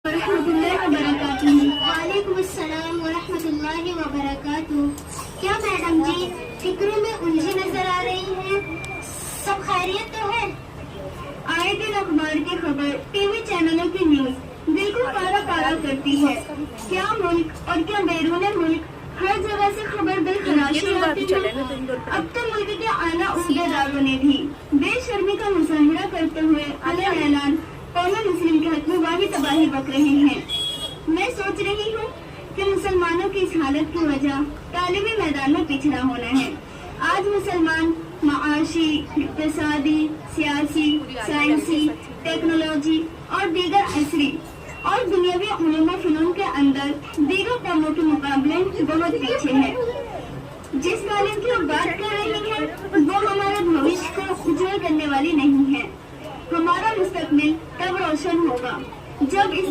वालेकुम अस्सलाम वरहमतुल्लाहि वबरकातुहू। क्या मैडम जी फिक्रों में उलझी नजर आ रही हैं? सब खैरियत तो है? आए दिन अखबार की खबर, टीवी चैनलों की न्यूज दिल को पारा पारा करती है। क्या मुल्क और क्या बैरून मुल्क हर जगह से खबर दिल खराशी आती है। अब तो मुल्क के आला उहदेदारों ने भी बेशर्मी का मुजाहिरा करते हुए अलग ऐलान कौमी मुस्लिम के हक में वाही तबाही बक रहे हैं। मैं सोच रही हूँ कि मुसलमानों की इस हालत की वजह तालीमी मैदान में पिछड़ा होना है। आज मुसलमान माशी, इक़्तिसादी, सियासी, साइंसी, टेक्नोलॉजी और दीगर असरी और दुनियावी उलूम फ़नून के अंदर दीगर कौमों के मुकाबले बहुत पीछे है। जिस तालीम की बात कर रही है वो हमारे भविष्य को उज्जवल करने वाली नहीं है। हमारा मुस्तकबिल तब रोशन होगा जब इस